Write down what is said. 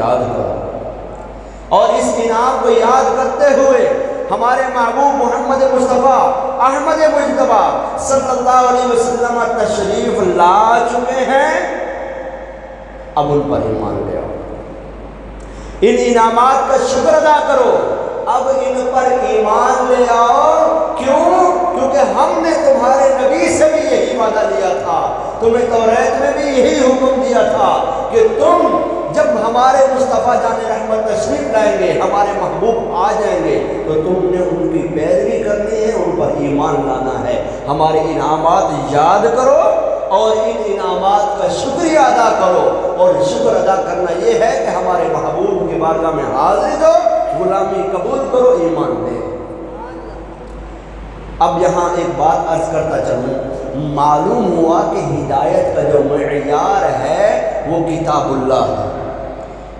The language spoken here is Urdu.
یاد کرو، اور اس انعام کو یاد کرتے ہوئے ہمارے محبوب محمد مصطفیٰ احمد مجتبیٰ صلی اللہ علیہ وسلم تشریف لا چکے ہیں، اب ان پر ایمان لے آؤ، ان انعامات کا شکر ادا کرو، اب ان پر ایمان لے آؤ۔ کیوں؟ کیونکہ ہم نے تمہارے نبی سے بھی یہی وعدہ لیا تھا، تمہیں توریت میں بھی یہی حکم دیا تھا کہ تم جب ہمارے مصطفیٰ جان رحمت تشریف لائیں گے، ہمارے محبوب آ جائیں گے، تو تم نے ان کی پیروی کرنی ہے، ان پر ایمان لانا ہے۔ ہمارے انعامات یاد کرو اور ان انعامات کا شکریہ ادا کرو، اور شکر ادا کرنا یہ ہے کہ ہمارے محبوب کی بارگاہ میں حاضری دو، غلامی قبول کرو، ایمان لے۔ اب یہاں ایک بات عرض کرتا چلوں، معلوم ہوا کہ ہدایت کا جو معیار ہے وہ کتاب اللہ ہے۔